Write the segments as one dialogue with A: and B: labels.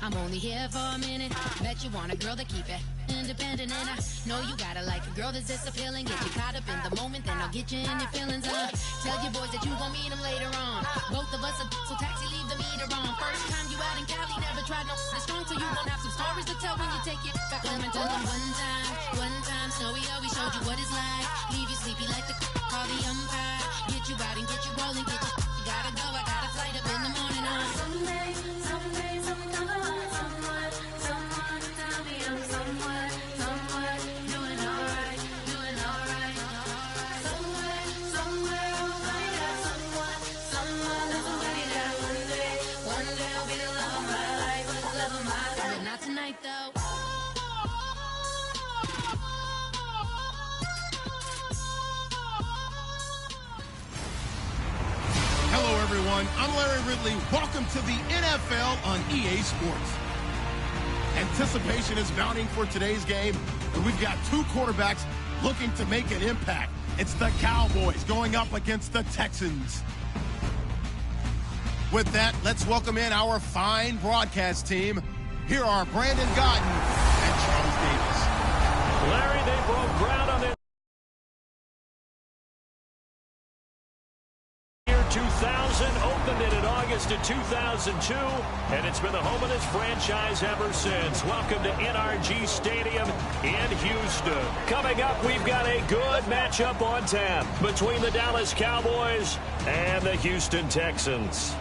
A: I'm only here for a minute. Bet you want a girl to keep it independent, and I know you gotta like a girl that's this appealing. Get you caught up in the moment, then I'll get you in your feelings. Tell your boys that you gon' meet them later on. Both of us are so taxi, leave the meter on. First time you out in Cali, never tried no this strong, so you gon' have some stories to tell when you take it back home and tell them one time, Snowy always showed you what it's like. Leave you sleepy like the call the umpire. Get you out and get you rolling, get you gotta go. I got a flight up in the morning on someday, someone tell me I'm somewhere, doing alright. Somewhere I'll find out someone that's somebody that one day I'll be the love of my life, but not tonight though.
B: Hello, everyone. I'm Larry Ridley. Welcome to the NFL on EA Sports. Anticipation is mounting for today's game, and we've got two quarterbacks looking to make an impact. It's the Cowboys going up against the Texans. With that, let's welcome in our fine broadcast team. Here are Brandon Gaudin and Charles Davis.
C: Larry, they broke ground on their 2000, opened it in August of 2002, and it's been the home of this franchise ever since. Welcome to NRG Stadium in Houston. Coming up, we've got a good matchup on tap between the Dallas Cowboys and the Houston Texans.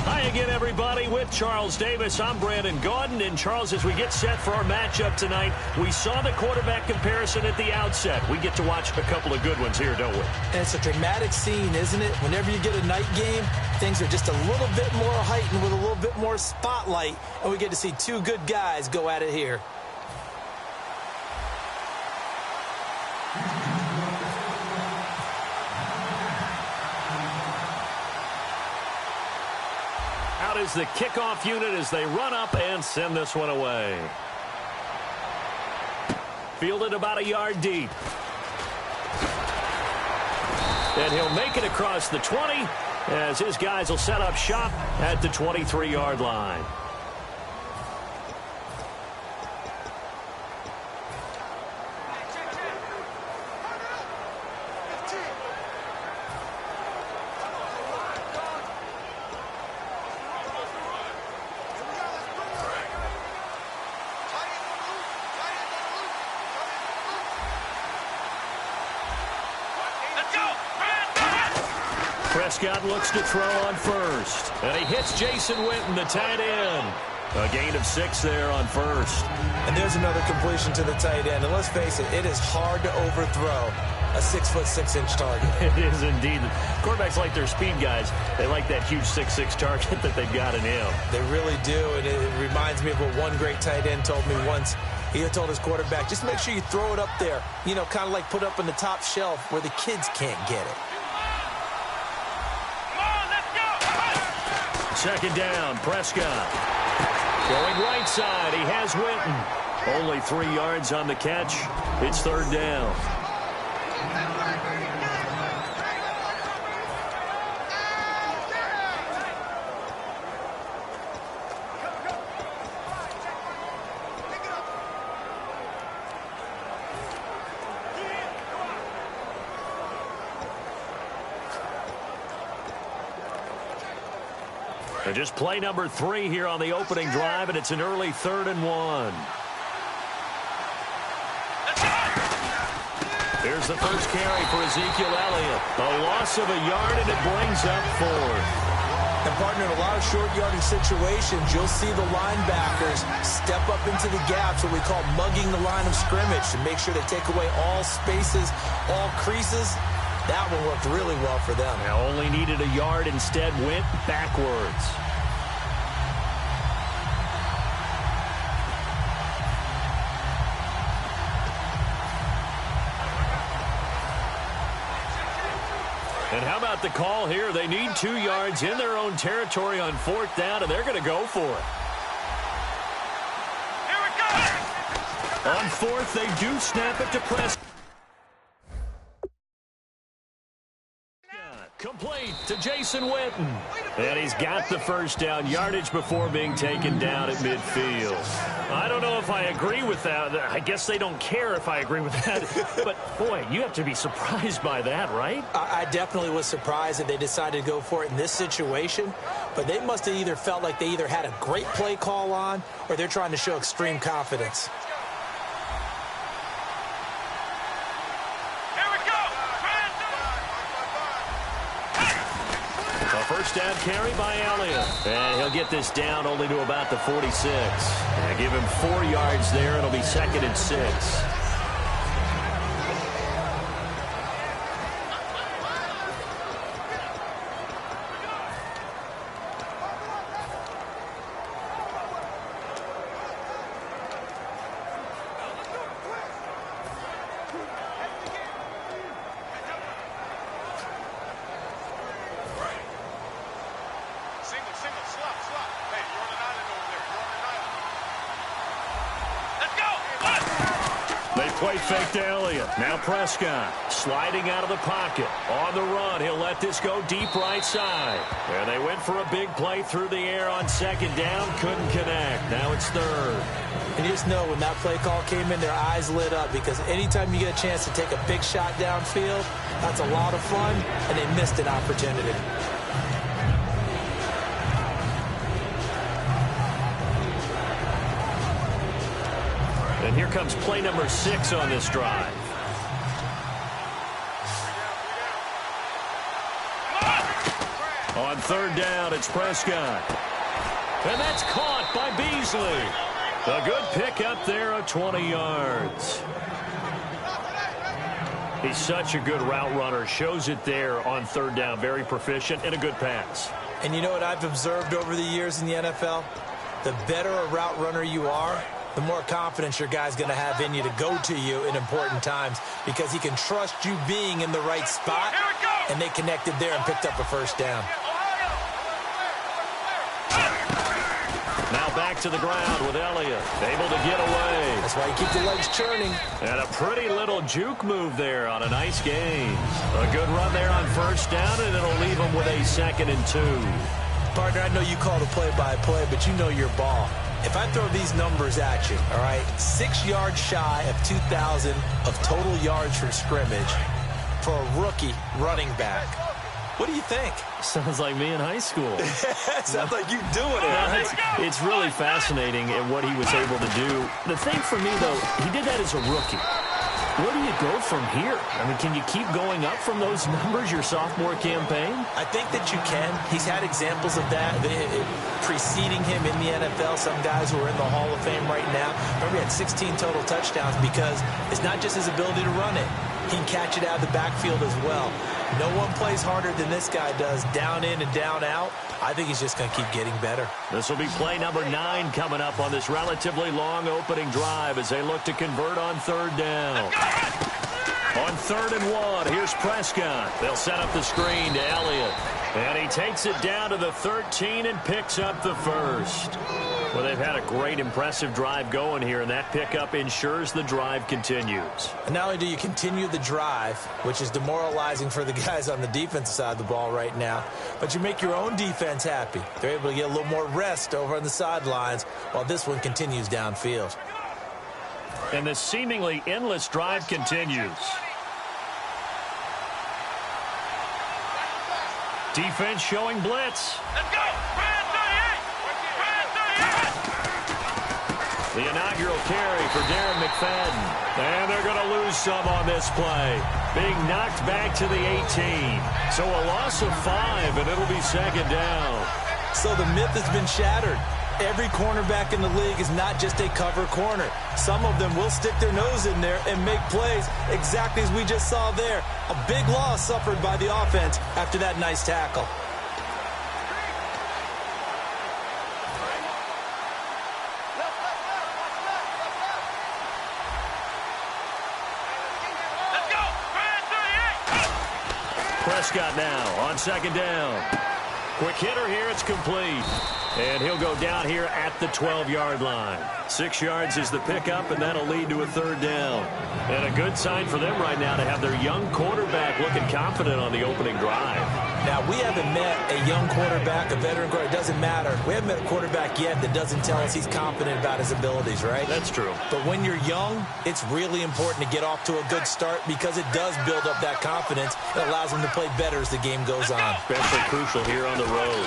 C: Hi again, everybody. With Charles Davis, I'm Brandon Gaudin. And Charles, as we get set for our matchup tonight, we saw the quarterback comparison at the outset. We get to watch a couple of good ones here, don't we?
D: And it's a dramatic scene, isn't it? Whenever you get a night game, things are just a little bit more heightened with a little bit more spotlight, and we get to see two good guys go at it here.
C: Out is the kickoff unit as they run up and send this one away. Fielded about a yard deep. And he'll make it across the 20 as his guys will set up shop at the 23-yard line. Prescott looks to throw on first. And he hits Jason Witten, the tight end. A gain of 6 there on first.
D: And there's another completion to the tight end. And let's face it, it is hard to overthrow a 6'6" target.
C: It is indeed. Quarterbacks like their speed guys. They like that huge 6'6" target that they've got in him.
D: They really do. And it reminds me of what one great tight end told me once. He had told his quarterback, just make sure you throw it up there, you know, kind of like put up on the top shelf where the kids can't get it.
C: Second down, Prescott. Going right side, he has Witten. Only 3 yards on the catch. It's third down. And just play number 3 here on the opening drive, and it's an early 3rd and 1. Here's the first carry for Ezekiel Elliott. A loss of a yard, and it brings up 4th.
D: And, partner, in a lot of short yardage situations, you'll see the linebackers step up into the gaps, what we call mugging the line of scrimmage, to make sure they take away all spaces, all creases. That one worked really well for them.
C: Now only needed a yard, instead went backwards. And how about the call here? They need 2 yards in their own territory on 4th down, and they're going to go for it.
E: Here we go!
C: On 4th, they do snap it to Prescott. Complete. to Jason Witten. And he's got the first down, yardage before being taken down at midfield. I don't know if I agree with that. I guess they don't care if I agree with that. But, boy, you have to be surprised by that, right?
D: I definitely was surprised that they decided to go for it in this situation. But they must have either felt like they either had a great play call on or they're trying to show extreme confidence.
C: First down carry by Elliott. And he'll get this down only to about the 46. And give him 4 yards there. It'll be 2nd and 6. Play fake to Elliott. Now Prescott sliding out of the pocket. On the run, he'll let this go deep right side. And they went for a big play through the air on 2nd down. Couldn't connect. Now it's 3rd.
D: And you just know when that play call came in, their eyes lit up because anytime you get a chance to take a big shot downfield, that's a lot of fun, and they missed an opportunity.
C: And here comes play number 6 on this drive. On 3rd down, it's Prescott. And that's caught by Beasley. A good pickup there of 20 yards. He's such a good route runner. Shows it there on 3rd down. Very proficient and a good pass.
D: And you know what I've observed over the years in the NFL? The better a route runner you are, the more confidence your guy's going to have in you to go to you in important times because he can trust you being in the right spot, and they connected there and picked up a first down.
C: Now back to the ground with Elliott, able to get away.
D: That's why you keep the legs churning.
C: And a pretty little juke move there on a nice gain. A good run there on 1st down, and it'll leave him with a 2nd and 2.
D: Partner, I know you call the play-by-play, but you know your ball. If I throw these numbers at you, all right, 6 yards shy of 2,000 of total yards from scrimmage for a rookie running back. What do you think?
C: Sounds like me in high school.
D: Sounds like you doing it. Right?
C: It's really fascinating at what he was able to do. The thing for me, though, he did that as a rookie. Where do you go from here? I mean, can you keep going up from those numbers your sophomore campaign?
D: I think that you can. He's had examples of that preceding him in the NFL. Some guys who are in the Hall of Fame right now. Remember, he had 16 total touchdowns because it's not just his ability to run it. He can catch it out of the backfield as well. No one plays harder than this guy does, down in and down out. I think he's just going to keep getting better.
C: This will be play number 9 coming up on this relatively long opening drive as they look to convert on 3rd down. On 3rd and 1, here's Prescott. They'll set up the screen to Elliott. And he takes it down to the 13 and picks up the first. Well, they've had a great, impressive drive going here, and that pickup ensures the drive continues.
D: And not only do you continue the drive, which is demoralizing for the guys on the defensive side of the ball right now, but you make your own defense happy. They're able to get a little more rest over on the sidelines while this one continues downfield.
C: And the seemingly endless drive continues. Defense showing blitz.
E: Let's go! Brand 38! Brand 38!
C: The inaugural carry for Darren McFadden. And they're going to lose some on this play. Being knocked back to the 18. So a loss of 5, and it'll be 2nd down.
D: So the myth has been shattered. Every cornerback in the league is not just a cover corner. Some of them will stick their nose in there and make plays exactly as we just saw there. A big loss suffered by the offense after that nice tackle.
E: Let's go! Brand 38!
C: Prescott now on 2nd down. Quick hitter here, it's complete. And he'll go down here at the 12-yard line. 6 yards is the pickup, and that'll lead to a 3rd down. And a good sign for them right now to have their young quarterback looking confident on the opening drive.
D: Now, we haven't met a young quarterback, a veteran quarterback. It doesn't matter. We haven't met a quarterback yet that doesn't tell us he's confident about his abilities, right?
C: That's true.
D: But when you're young, it's really important to get off to a good start because it does build up that confidence. It allows him to play better as the game goes on.
C: Especially crucial here on the road.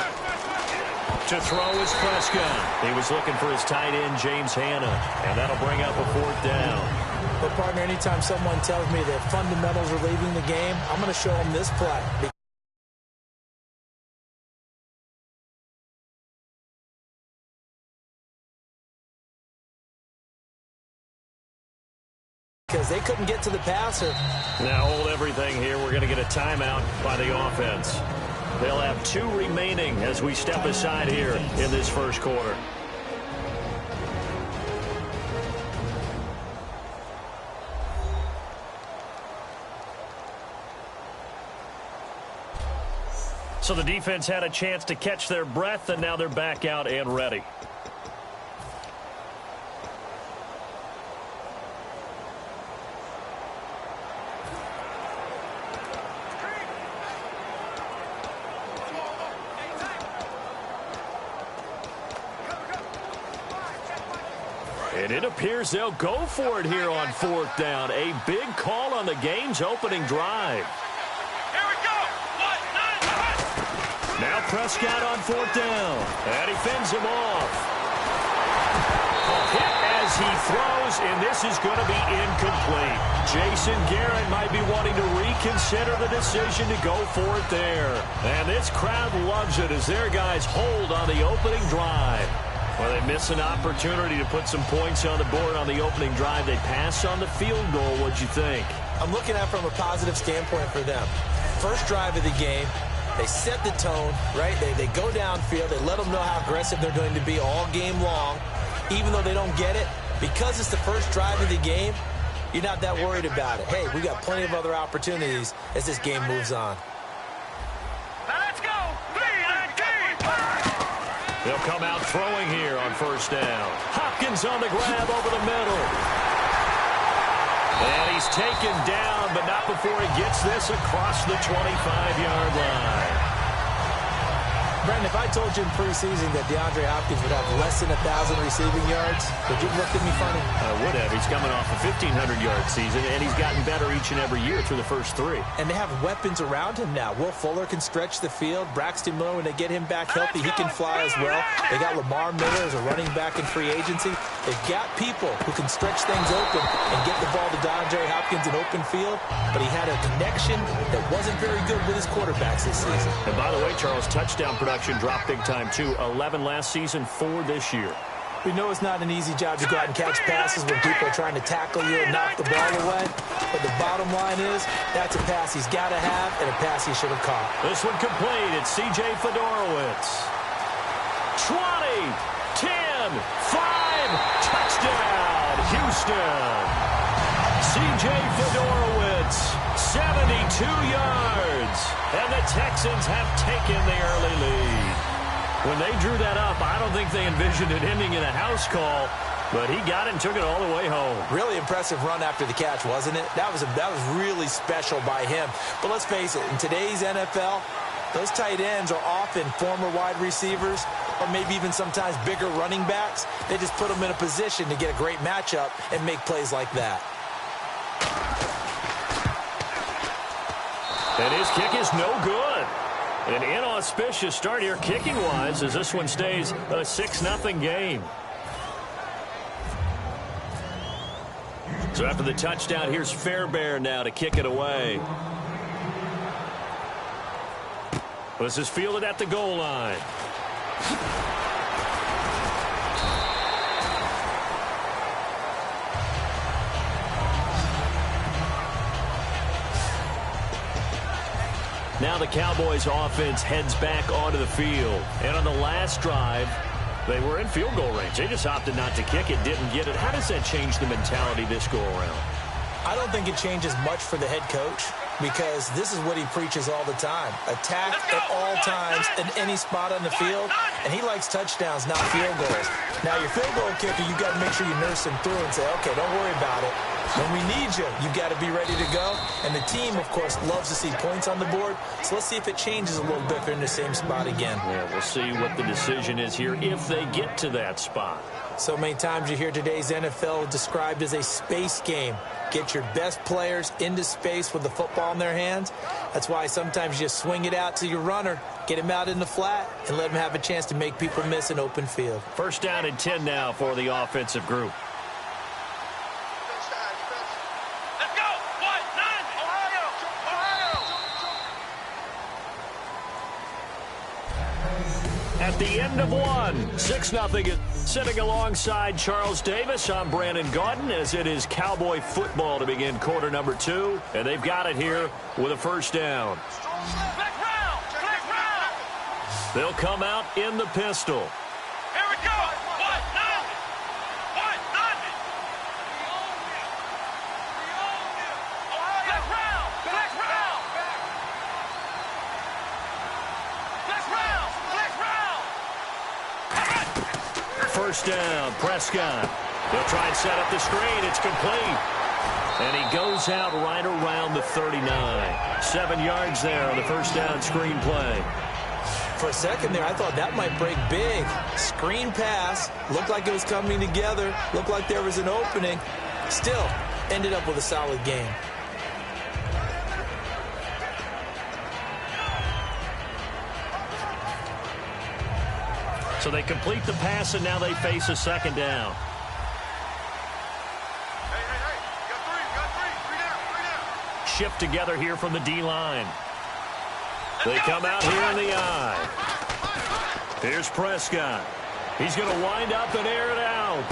C: To throw is Prescott. He was looking for his tight end, James Hanna, and that'll bring up a 4th down.
D: But, partner, anytime someone tells me that fundamentals are leaving the game, I'm going to show them this play. Because they couldn't get to the passer.
C: Now hold everything here. We're going to get a timeout by the offense. They'll have 2 remaining as we step aside here in this first quarter. So the defense had a chance to catch their breath, and now they're back out and ready. And it appears they'll go for it here on 4th down. A big call on the game's opening drive.
E: Here we go.
C: Now Prescott on 4th down. And he fends him off. A hit as he throws, and this is going to be incomplete. Jason Garrett might be wanting to reconsider the decision to go for it there. And this crowd loves it as their guys hold on the opening drive. Well, they miss an opportunity to put some points on the board on the opening drive. They pass on the field goal. What'd you think?
D: I'm looking at it from a positive standpoint for them. First drive of the game, they set the tone, right? They go downfield. They let them know how aggressive they're going to be all game long. Even though they don't get it, because it's the first drive of the game, you're not that worried about it. Hey, we got plenty of other opportunities as this game moves on.
E: Now let's go. Lead and keep.
C: They'll come out throwing here on 1st down. Hopkins on the grab over the middle. And he's taken down, but not before he gets this across the 25-yard line.
D: Brandon, if I told you in preseason that DeAndre Hopkins would have less than 1,000 receiving yards, would you have looked at me funny?
C: I would have. He's coming off a 1,500-yard season, and he's gotten better each and every year through the first 3.
D: And they have weapons around him now. Will Fuller can stretch the field. Braxton Miller, when they get him back healthy, he can fly as well. They got Lamar Miller as a running back in free agency. They've got people who can stretch things open and get the ball to DeAndre Hopkins in open field, but he had a connection that wasn't very good with his quarterbacks this season.
C: And by the way, Charles, touchdown production dropped big time too. 11 last season, 4 this year.
D: We know it's not an easy job to go out and catch passes when people are trying to tackle you and knock the ball away. But the bottom line is, that's a pass he's got to have and a pass he should have caught.
C: This one complete. It's C.J. Fedorowicz. 20, 10, 5, touchdown, Houston. C.J. Fedorowicz, 72 yards. And the Texans have taken the early lead. When they drew that up, I don't think they envisioned it ending in a house call, but he got it and took it all the way home.
D: Really impressive run after the catch, wasn't it? That was really special by him. But let's face it, in today's NFL, those tight ends are often former wide receivers or maybe even sometimes bigger running backs. They just put them in a position to get a great matchup and make plays like that.
C: And his kick is no good. An inauspicious start here kicking-wise as this one stays a 6-0 game. So after the touchdown, here's Fairbairn now to kick it away. This is fielded at the goal line. Now the Cowboys offense heads back onto the field. And on the last drive, they were in field goal range. They just opted not to kick it, didn't get it. How does that change the mentality this go around?
D: I don't think it changes much for the head coach. because this is what he preaches all the time. Attack at all times in any spot on the field, and he likes touchdowns, not field goals. Now, your field goal kicker, you've got to make sure you nurse him through and say, okay, don't worry about it. When we need you, you've got to be ready to go. And the team, of course, loves to see points on the board. So let's see if it changes a little bit if they're in the same spot again.
C: Yeah, we'll see what the decision is here if they get to that spot.
D: So many times you hear today's NFL described as a space game. Get your best players into space with the football in their hands. That's why sometimes you just swing it out to your runner, get him out in the flat, and let him have a chance to make people miss an open field.
C: First down and 10 now for the offensive group.
E: Let's go. 1-9. Ohio.
C: At the end of one, 6-0. Sitting alongside Charles Davis, I'm Brandon Gaudin, as it is Cowboy football to begin quarter number 2. And they've got it here with a first down.
E: Black round.
C: They'll come out in the pistol.
E: Here we go. 1-9. Black round.
C: First down, Prescott. They'll try and set up the screen. It's complete. And he goes out right around the 39. 7 yards there on the first down screen play.
D: For a second there, I thought that might break big. Screen pass. Looked like it was coming together. Looked like there was an opening. Still, ended up with a solid game.
C: So they complete the pass, and now they face a second down.
E: Hey. Got three down.
C: Shift together here from the D-line. They come out here in the eye. Here's Prescott. He's going to wind up and air it out.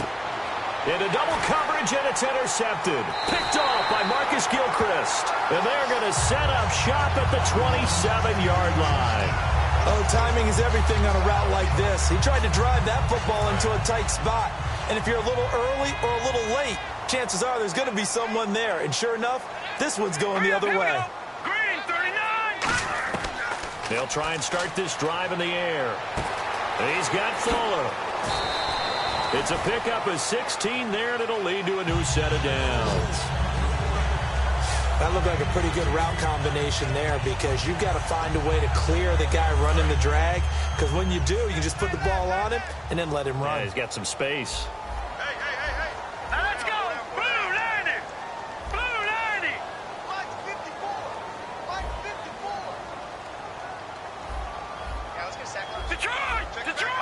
C: Into double coverage, and it's intercepted. Picked off by Marcus Gilchrist. And they're going to set up shop at the 27-yard line.
D: Oh, timing is everything on a route like this. He tried to drive that football into a tight spot. And if you're a little early or a little late, chances are there's going to be someone there. And sure enough, this one's going the other way.
E: Green 39.
C: They'll try and start this drive in the air. He's got Fuller. It's a pickup of 16 there, and it'll lead to a new set of downs.
D: That looked like a pretty good route combination there, because you've got to find a way to clear the guy running the drag, because when you do, you just put the ball on him and then let him run.
C: Yeah, he's got some space.
E: Hey. Now let's go. Blue 90.
F: Mike 54. Yeah, let's get a sack.
E: Detroit. All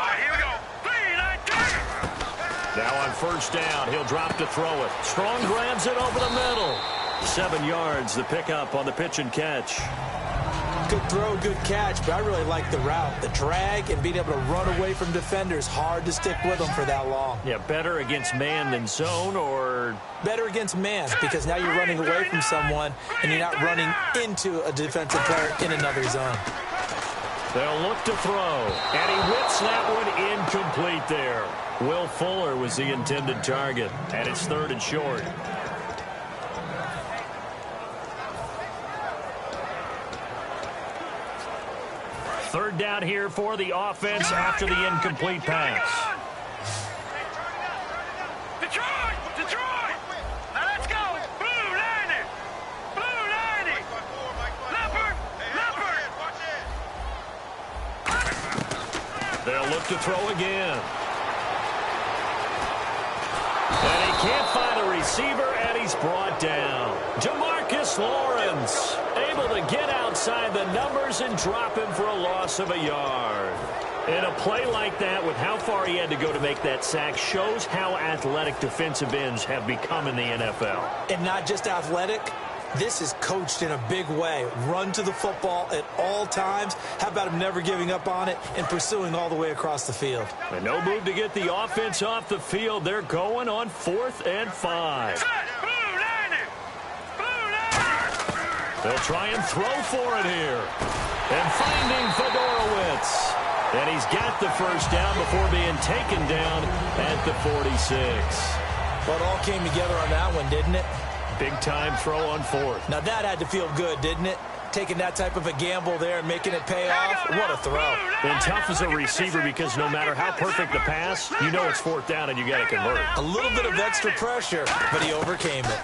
E: right, here we go. 3-19.
C: Now on first down, he'll drop to throw it. Strong grabs it over the middle. 7 yards, the pickup on the pitch and catch.
D: Good throw, good catch, but I really like the route. The drag and being able to run away from defenders, hard to stick with them for that long.
C: Yeah, better against man than zone, or...
D: Better against man, because now you're running away from someone and you're not running into a defensive player in another zone.
C: They'll look to throw, and he whips that one incomplete there. Will Fuller was the intended target, and it's 3rd and short. Third down here for the offense after the incomplete pass.
E: Detroit. Now let's go. Blue 90. Leopard.
C: They'll look to throw again. And he can't find a receiver, and he's brought down. Jamarcus Lawrence able to get outside the numbers and drop him for a loss of a yard. And a play like that, with how far he had to go to make that sack, shows how athletic defensive ends have become in the NFL.
D: And not just athletic, this is coached in a big way. Run to the football at all times. How about him never giving up on it and pursuing all the way across the field?
C: And no move to get the offense off the field. They're going on 4th and 5. They'll try and throw for it here. And finding Fedorowicz. And he's got the first down before being taken down at the 46.
D: Well, it all came together on that one, didn't it?
C: Big-time throw on fourth.
D: Now that had to feel good, didn't it? Taking that type of a gamble there and making it pay off. What a throw.
C: And tough as a receiver because no matter how perfect the pass, you know it's fourth down and you got to convert.
D: A little bit of extra pressure, but he overcame it.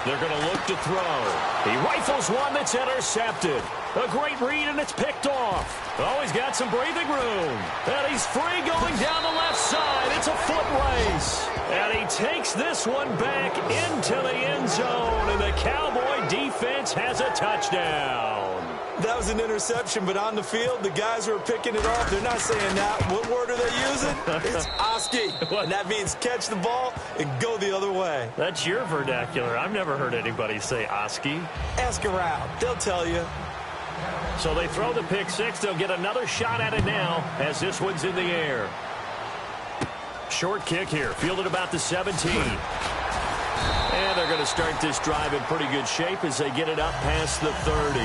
C: They're going to look to throw. He rifles one that's intercepted. A great read, and it's picked off. Oh, he's got some breathing room. And he's free going down the left side. It's a foot race. And he takes this one back into the end zone, and the Cowboy defense has a touchdown.
D: That was an interception, but on the field, the guys who are picking it off, they're not saying that. What word are they using? It's Oski. And that means catch the ball and go the other way.
C: That's your vernacular. I've never heard anybody say Oski.
D: Ask around. They'll tell you.
C: So they throw the pick six. They'll get another shot at it now as this one's in the air. Short kick here. Fielded about the 17. And they're going to start this drive in pretty good shape as they get it up past the 30.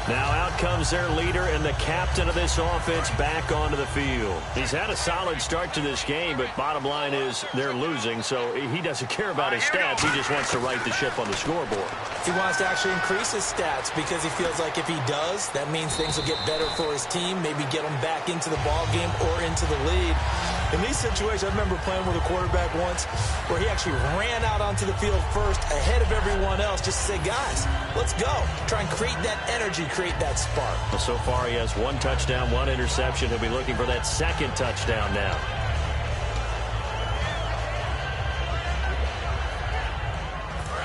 C: Now out comes their leader and the captain of this offense back onto the field. He's had a solid start to this game, but bottom line is they're losing, so he doesn't care about his stats. He just wants to right the ship on the scoreboard.
D: He wants to actually increase his stats because he feels like if he does, that means things will get better for his team, maybe get him back into the ball game or into the lead. In these situations, I remember playing with a quarterback once where he actually ran out onto the field first ahead of everyone else just to say, guys, let's go. Try and create that energy, create that spark.
C: Well, so far he has one touchdown, one interception. He'll be looking for that second touchdown now.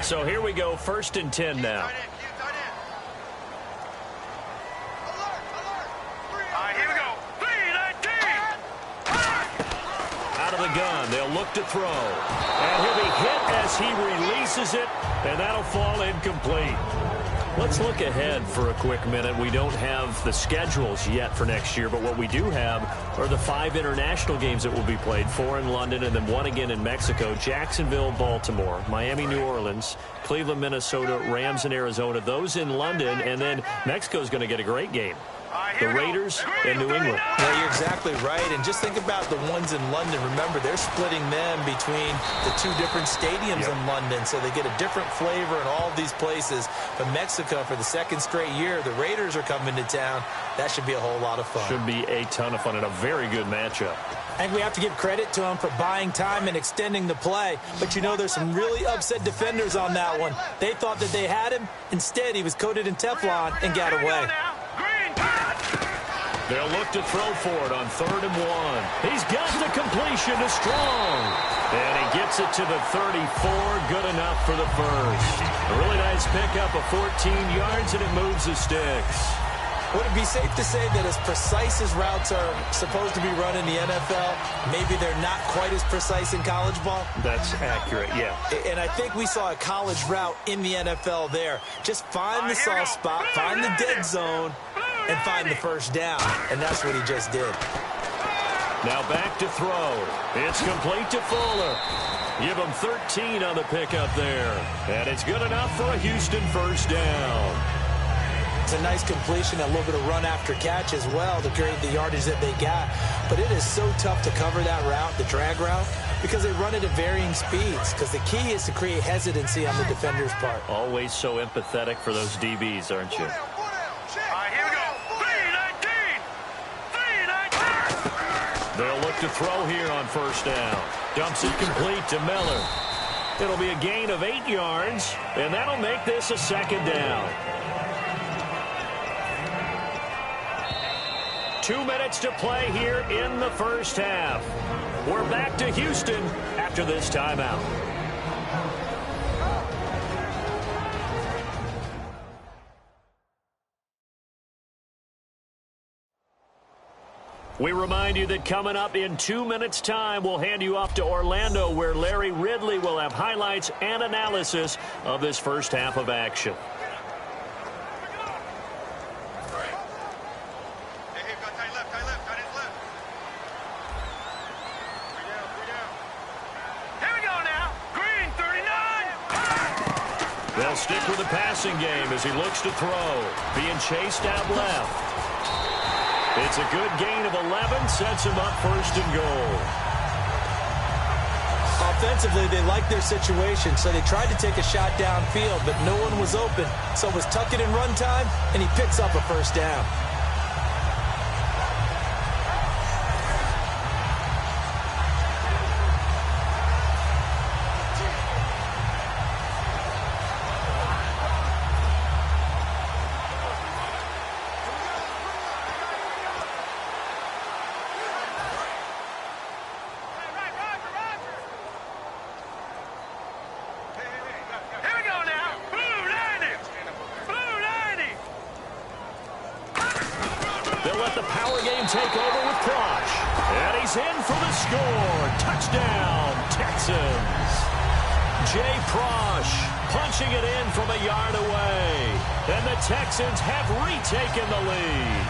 C: So here we go, 1st and 10 now. The gun. They'll look to throw. And he'll be hit as he releases it, and that'll fall incomplete. Let's look ahead for a quick minute. We don't have the schedules yet for next year, but what we do have are the 5 international games that will be played, 4 in London and then 1 again in Mexico, Jacksonville, Baltimore, Miami, New Orleans, Cleveland, Minnesota, Rams in Arizona, those in London, and then Mexico's going to get a great game. The Raiders and New England.
D: Yeah, you're exactly right. And just think about the ones in London. Remember, they're splitting them between the 2 different stadiums in London, so they get a different flavor in all of these places. But Mexico, for the 2nd straight year, the Raiders are coming to town. That should be a whole lot of fun.
C: Should be a ton of fun and a very good matchup.
D: I think we have to give credit to him for buying time and extending the play. But, you know, there's some really upset defenders on that one. They thought that they had him. Instead, he was coated in Teflon and got away.
C: They'll look to throw for it on 3rd and 1. He's got the completion to Strong. And he gets it to the 34. Good enough for the first. A really nice pickup of 14 yards, and it moves the sticks.
D: Would it be safe to say that as precise as routes are supposed to be run in the NFL, maybe they're not quite as precise in college ball?
C: That's accurate, yeah.
D: And I think we saw a college route in the NFL there. Just find the soft spot, find the dead zone, and find the first down. And that's what he just did.
C: Now back to throw. It's complete to Fuller. Give him 13 on the pickup there. And it's good enough for a Houston first down.
D: It's a nice completion, a little bit of run after catch as well to create the yardage that they got. But it is so tough to cover that route, the drag route, because they run it at varying speeds. Because the key is to create hesitancy on the defender's part.
C: Always so empathetic for those DBs, aren't you? They'll look to throw here on first down. Dumps it complete to Miller. It'll be a gain of 8 yards, and that'll make this a 2nd down. 2 minutes to play here in the first half. We're back to Houston after this timeout. We remind you that coming up in 2 minutes' time, we'll hand you off to Orlando, where Larry Ridley will have highlights and analysis of this first half of action. They'll stick with the passing game as he looks to throw. Being chased out left. It's a good gain of 11, sets him up 1st and goal.
D: Offensively, they liked their situation, so they tried to take a shot downfield, but no one was open. So it was tuck it and run time, and he picks up a first down.
C: Take over with Prosh. And he's in for the score. Touchdown, Texans. Jay Prosh punching it in from a yard away. And the Texans have retaken the lead.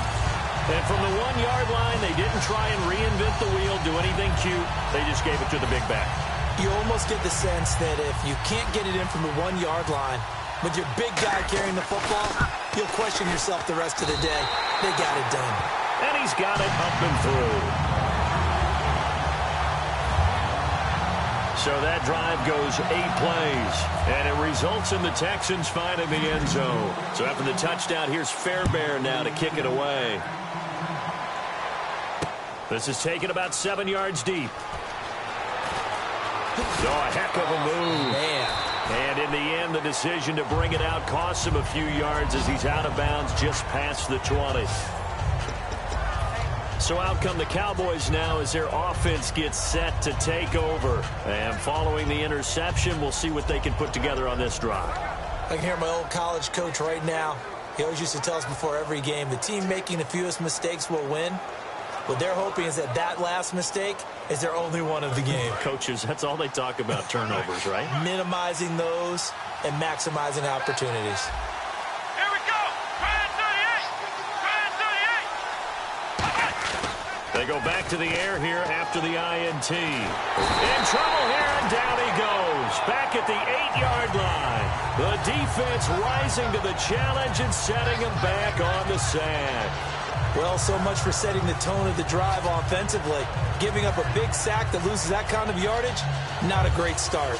C: And from the 1-yard line, they didn't try and reinvent the wheel, do anything cute. They just gave it to the big back.
D: You almost get the sense that if you can't get it in from the 1-yard line, with your big guy carrying the football, you'll question yourself the rest of the day. They got it done.
C: And he's got it up and through. So that drive goes 8 plays, and it results in the Texans finding the end zone. So after the touchdown, here's Fairbairn now to kick it away. This is taken about 7 yards deep. So a heck of a move.
D: Man.
C: And in the end, the decision to bring it out costs him a few yards as he's out of bounds just past the 20. So out come the Cowboys now as their offense gets set to take over. And following the interception, we'll see what they can put together on this drive.
D: I can hear my old college coach right now. He always used to tell us before every game, the team making the fewest mistakes will win. What they're hoping is that that last mistake is their only one of the game.
C: Coaches, that's all they talk about, turnovers, right?
D: Minimizing those and maximizing opportunities.
E: Here we go. Grand 38.
C: They go back to the air here after the INT. In trouble here, and down he goes. Back at the 8-yard line. The defense rising to the challenge and setting him back on the sack.
D: Well, so much for setting the tone of the drive offensively. Giving up a big sack that loses that kind of yardage, not a great start.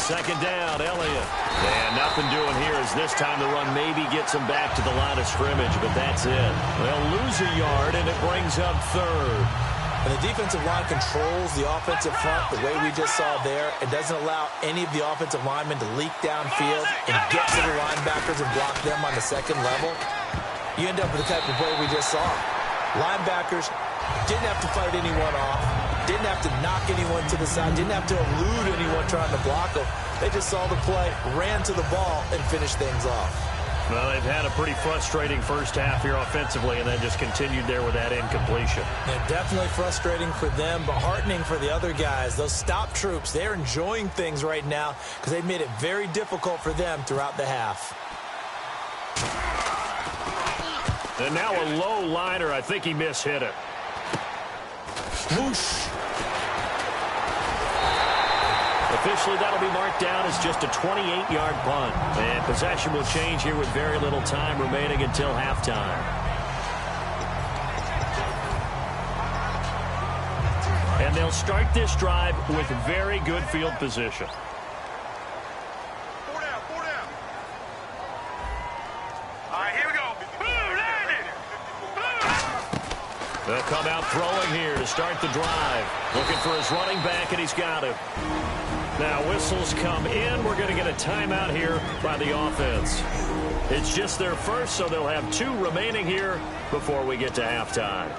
C: Second down, Elliott. And nothing doing here as this time the run maybe gets him back to the line of scrimmage, but that's it. They'll lose a yard, and it brings up third.
D: And the defensive line controls the offensive front the way we just saw there. It doesn't allow any of the offensive linemen to leak downfield and get to the linebackers and block them on the second level. You end up with the type of play we just saw. Linebackers didn't have to fight anyone off. Didn't have to knock anyone to the side. Didn't have to elude anyone trying to block them. They just saw the play, ran to the ball, and finished things off.
C: Well, they've had a pretty frustrating first half here offensively, and then just continued there with that incompletion.
D: Yeah, definitely frustrating for them, but heartening for the other guys. Those stop troops, they're enjoying things right now because they've made it very difficult for them throughout the half.
C: And now a low liner. I think he mishit it.
D: Whoosh.
C: Officially, that'll be marked down as just a 28-yard punt. And possession will change here with very little time remaining until halftime. And they'll start this drive with very good field position.
E: Four down. All right, here we go.
C: They'll come out throwing here to start the drive. Looking for his running back, and he's got him. Now whistles come in. We're going to get a timeout here by the offense. It's just their first, so they'll have 2 remaining here before we get to halftime.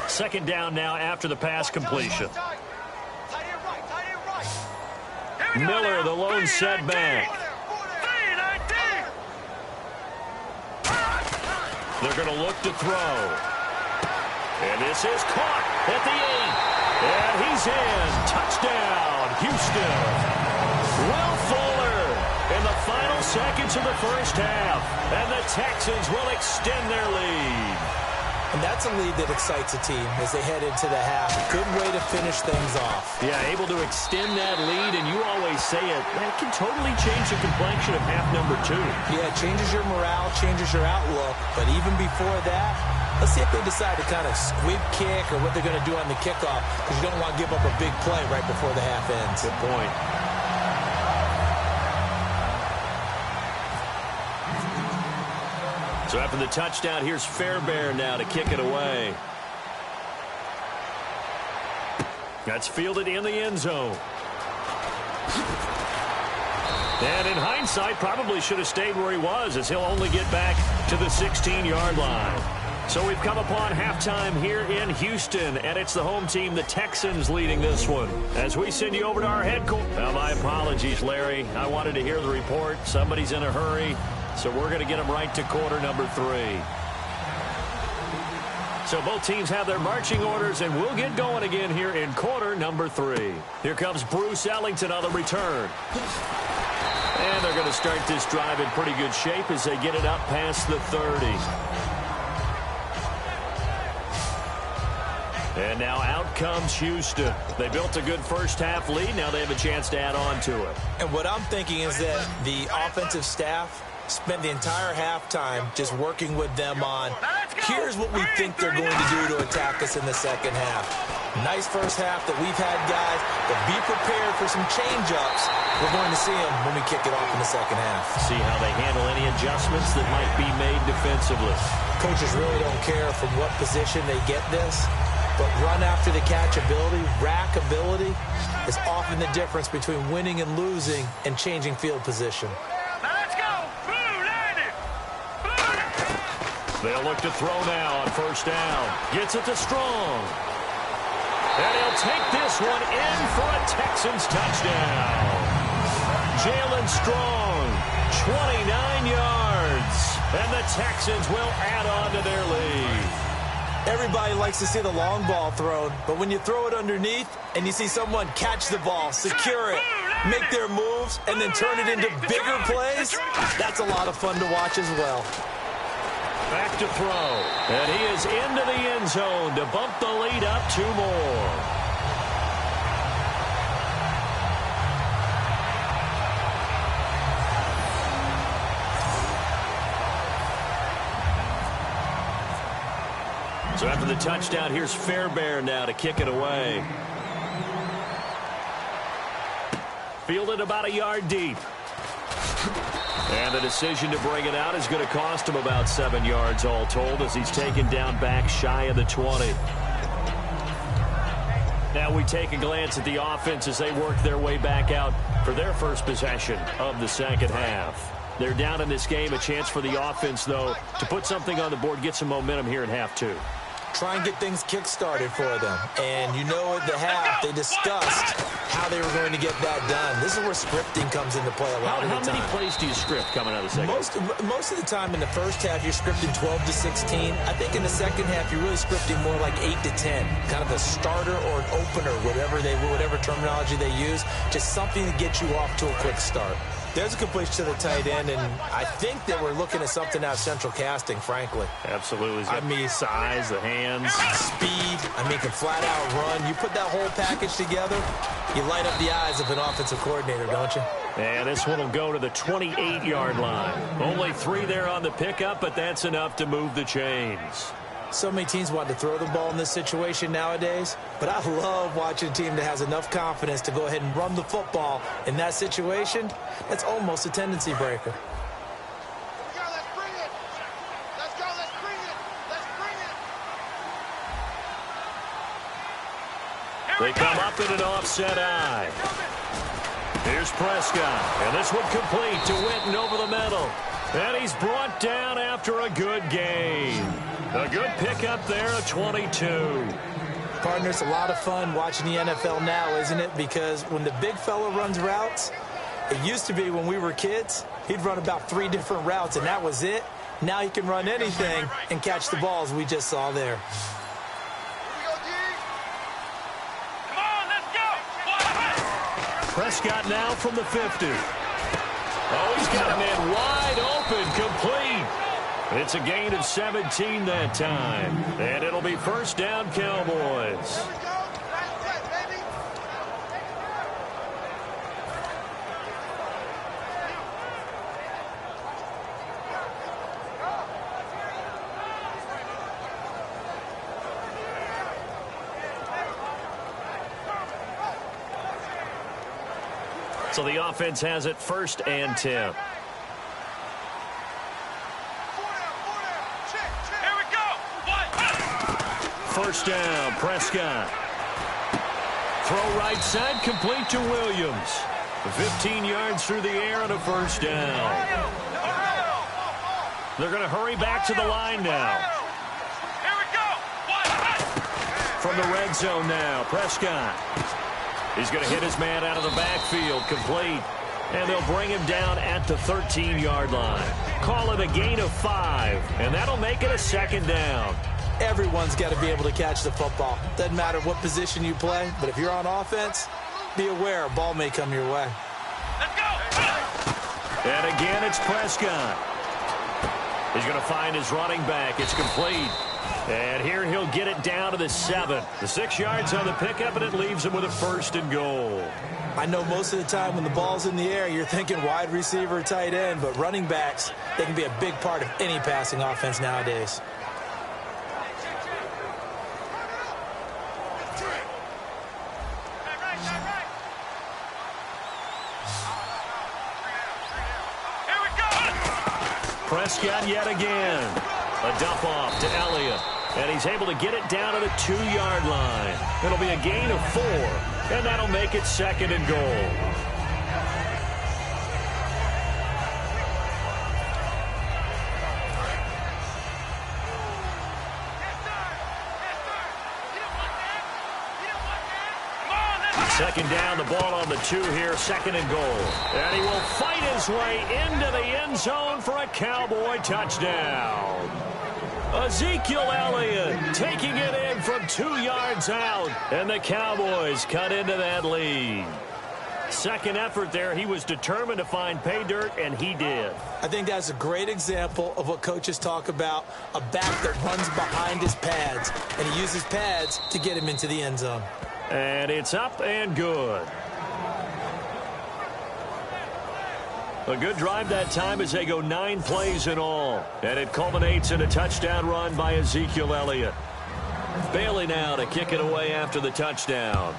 C: Second down now after the pass completion. Miller, the lone setback. They're going to look to throw. And this is caught at the 8. And he's in. Touchdown, Houston. Will Fuller in the final seconds of the first half. And the Texans will extend their lead.
D: And that's a lead that excites a team as they head into the half. Good way to finish things off.
C: Yeah, able to extend that lead, and you always say it, that can totally change the complexion of half number 2.
D: Yeah, it changes your morale, changes your outlook. But even before that, let's see if they decide to kind of squib kick or what they're going to do on the kickoff, because you don't want to give up a big play right before the half ends.
C: Good point. So after the touchdown, here's Fairbairn now to kick it away. That's fielded in the end zone. And in hindsight, probably should have stayed where he was, as he'll only get back to the 16-yard line. So we've come upon halftime here in Houston, and it's the home team, the Texans, leading this one. As we send you over to our headquarters. Well, my apologies, Larry. I wanted to hear the report. Somebody's in a hurry. So we're going to get them right to quarter number 3. So both teams have their marching orders, and we'll get going again here in quarter number 3. Here comes Bruce Ellington on the return. And they're going to start this drive in pretty good shape as they get it up past the 30. And now out comes Houston. They built a good first half lead. Now they have a chance to add on to it.
D: And what I'm thinking is that the offensive staff spent the entire halftime just working with them on, here's what we think they're going to do to attack us in the second half. Nice first half that we've had, guys, but be prepared for some change-ups. We're going to see them when we kick it off in the second half.
C: See how they handle any adjustments that might be made defensively.
D: Coaches really don't care from what position they get this, but run after the catch ability, rack ability, is often the difference between winning and losing and changing field position.
C: They'll look to throw now on first down. Gets it to Strong. And he'll take this one in for a Texans touchdown. Jalen Strong, 29 yards. And the Texans will add on to their lead.
D: Everybody likes to see the long ball thrown, but when you throw it underneath and you see someone catch the ball, secure it, make their moves, and then turn it into bigger plays, that's a lot of fun to watch as well.
C: Back to throw. And he is into the end zone to bump the lead up 2 more. So after the touchdown, here's Fairbairn now to kick it away. Fielded about a yard deep. And the decision to bring it out is going to cost him about 7 yards all told, as he's taken down back shy of the 20. Now we take a glance at the offense as they work their way back out for their first possession of the second half. They're down in this game. A chance for the offense, though, to put something on the board, get some momentum here in half 2.
D: Try and get things kick-started for them. And you know at the half, they discussed how they were going to get that done. This is where scripting comes into play a lot of the time.
C: How many plays do you script coming out of the second half?
D: Most of the time in the first half, you're scripting 12 to 16. I think in the second half, you're really scripting more like 8 to 10. Kind of a starter or an opener, whatever terminology they use. Just something to get you off to a quick start. There's a completion to the tight end, and I think that we're looking at something out of central casting, frankly.
C: Absolutely. I mean, size, the hands.
D: Speed. I mean, can flat out run. You put that whole package together, you light up the eyes of an offensive coordinator, don't you?
C: And this one will go to the 28-yard line. Only 3 there on the pickup, but that's enough to move the chains.
D: So many teams want to throw the ball in this situation nowadays, but I love watching a team that has enough confidence to go ahead and run the football in that situation. That's almost a tendency breaker.
E: Let's bring it. Let's go. Let's bring it. Let's bring it.
C: They come up in an offset eye. Here's Prescott, and this one complete to Witten over the middle. And he's brought down after a good gain. A good pickup there, a 22.
D: Partner, it's a lot of fun watching the NFL now, isn't it? Because when the big fella runs routes, it used to be when we were kids, he'd run about 3 different routes, and that was it. Now he can run anything and catch the balls we just saw there.
E: Come on, let's go.
C: Prescott now from the 50. Oh, he's got a man wide open, complete. It's a gain of 17 that time. And it'll be first down, Cowboys. So the offense has it first and 10.
E: Here we go.
C: First down, Prescott. Throw right side, complete to Williams. 15 yards through the air and a first down. They're going to hurry back to the line now.
E: Here we go.
C: From the red zone now, Prescott. He's going to hit his man out of the backfield, complete. And they'll bring him down at the 13-yard line. Call it a gain of 5, and that'll make it a second down.
D: Everyone's got to be able to catch the football. Doesn't matter what position you play, but if you're on offense, be aware a ball may come your way.
E: Let's go.
C: And again, it's Prescott. He's going to find his running back. It's complete. And here he'll get it down to the 7. The 6 yards on the pickup, and it leaves him with a first and goal.
D: I know most of the time when the ball's in the air, you're thinking wide receiver, tight end, but running backs, they can be a big part of any passing offense nowadays.
E: Here we go.
C: Prescott yet again. A dump off to Elliott. And he's able to get it down to the 2-yard line. It'll be a gain of 4. And that'll make it second and goal. Second down, the ball on the 2 here, second and goal. And he will fight his way into the end zone for a Cowboy touchdown. Ezekiel Elliott taking it in from 2 yards out, and the Cowboys cut into that lead. Second effort there, he was determined to find pay dirt, and he did.
D: I think that's a great example of what coaches talk about, a back that runs behind his pads, and he uses pads to get him into the end zone.
C: And it's up and good. A good drive that time as they go 9 plays in all. And it culminates in a touchdown run by Ezekiel Elliott. Bailey now to kick it away after the touchdown.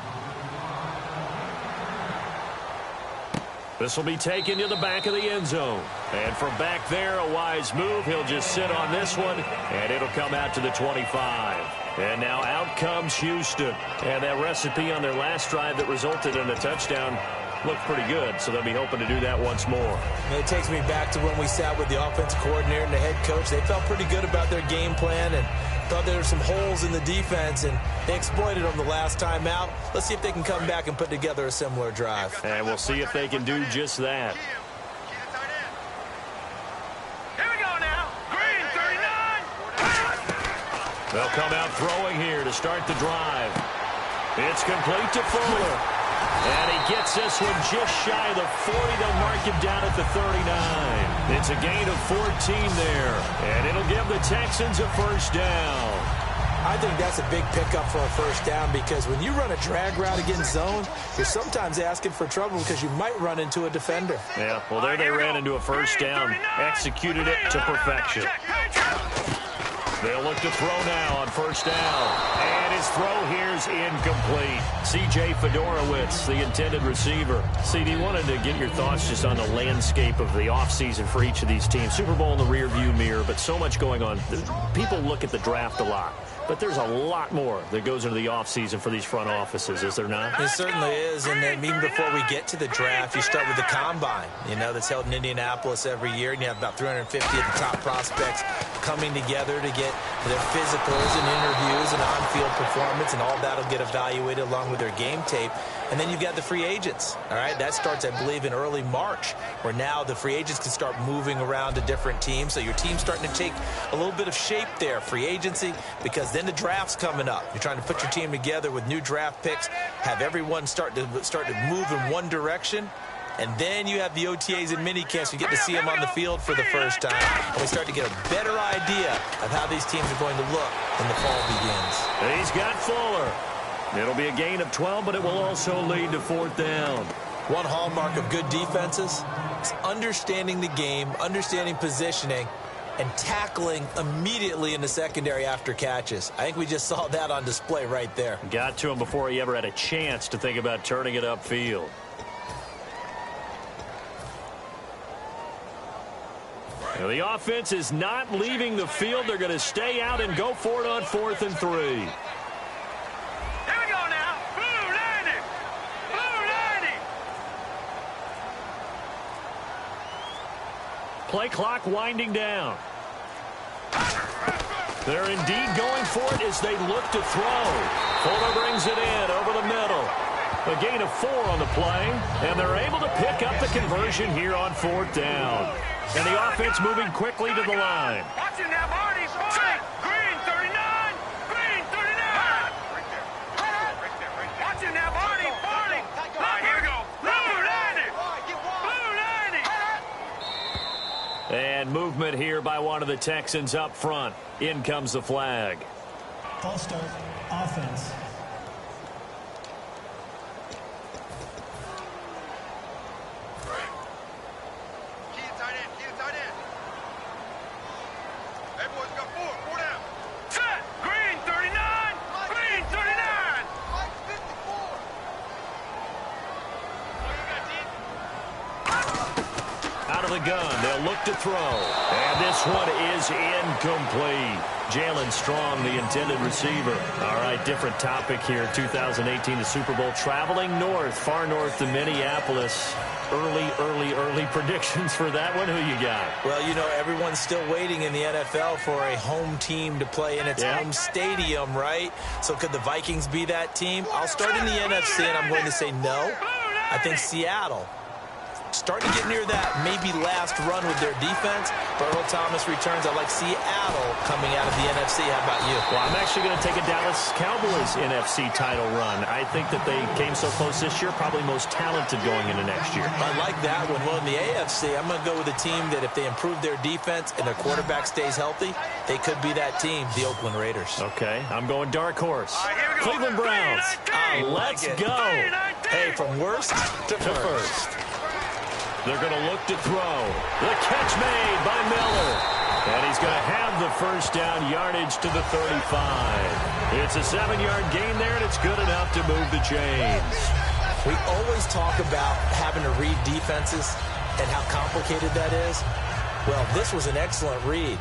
C: This will be taken to the back of the end zone. And from back there, a wise move. He'll just sit on this one, and it'll come out to the 25. And now out comes Houston. And that recipe on their last drive that resulted in a touchdown looked pretty good, so they'll be hoping to do that once more.
D: It takes me back to when we sat with the offensive coordinator and the head coach. They felt pretty good about their game plan and thought there were some holes in the defense, and they exploited them the last time out. Let's see if they can come back and put together a similar drive.
C: And we'll see if they can do just that.
E: Here we go now. Green, 39.
C: They'll come out throwing here to start the drive. It's complete to Fuller. And he gets this one just shy of the 40. They'll mark him down at the 39. It's a gain of 14 there. And it'll give the Texans a first down.
D: I think that's a big pickup for a first down because when you run a drag route against zone, you're sometimes asking for trouble because you might run into a defender.
C: Yeah, well, there they ran into a first down. Executed it to perfection. They'll look to throw now on first down. And his throw here's incomplete. C.J. Fedorowicz, the intended receiver. CD, wanted to get your thoughts just on the landscape of the offseason for each of these teams. Super Bowl in the rearview mirror, but so much going on. People look at the draft a lot. But there's a lot more that goes into the offseason for these front offices, is there not?
D: It certainly is, and then even before we get to the draft, you start with the combine, you know, that's held in Indianapolis every year, and you have about 350 of the top prospects coming together to get their physicals and interviews and on-field performance, and all that will get evaluated along with their game tape. And then you've got the free agents, all right? That starts, I believe, in early March, where now the free agents can start moving around to different teams. So your team's starting to take a little bit of shape there, free agency, because then the draft's coming up. You're trying to put your team together with new draft picks, have everyone start to move in one direction. And then you have the OTAs and mini camps. You get to see them on the field for the first time. And we start to get a better idea of how these teams are going to look when the fall begins.
C: He's got Fuller. It'll be a gain of 12, but it will also lead to 4th down.
D: One hallmark of good defenses is understanding the game, understanding positioning, and tackling immediately in the secondary after catches. I think we just saw that on display right there.
C: Got to him before he ever had a chance to think about turning it upfield. Now the offense is not leaving the field. They're going to stay out and go for it on 4th and 3.
E: Here we go now. Blue 90. Blue 90.
C: Play clock winding down. They're indeed going for it as they look to throw. Fuller brings it in over the middle. A gain of 4 on the play, and they're able to pick up the conversion here on 4th down. And the offense moving quickly to the line.
E: Watch it now, Barney. Green 39. Green 39. Right there. Watch it now, Barney. Barney. Here we go. Blue 90. Blue 90.
C: And movement here by one of the Texans up front. In comes the flag.
F: False start, offense.
C: Gun. They'll look to throw. And this one is incomplete. Jalen Strong, the intended receiver. All right, different topic here. 2018, the Super Bowl, traveling north, far north to Minneapolis. Early predictions for that one. Who you got?
D: Well, you know, everyone's still waiting in the NFL for a home team to play in its home stadium, right? So could the Vikings be that team? I'll start in the NFC, and I'm going to say no. I think Seattle. Starting to get near that maybe last run with their defense. But Earl Thomas returns. I like Seattle coming out of the NFC. How about you?
C: Well, I'm actually going to take a Dallas Cowboys NFC title run. I think that they came so close this year, probably most talented going into next year.
D: I like that one. Well, in the AFC, I'm going to go with a team that if they improve their defense and their quarterback stays healthy, they could be that team, the Oakland Raiders.
C: Okay, I'm going dark horse. Cleveland Browns. Let's go.
D: Hey, from worst to first.
C: They're going to look to throw. The catch made by Miller. And he's going to have the first down, yardage to the 35. It's a 7-yard gain there, and it's good enough to move the chains.
D: We always talk about having to read defenses and how complicated that is. Well, this was an excellent read.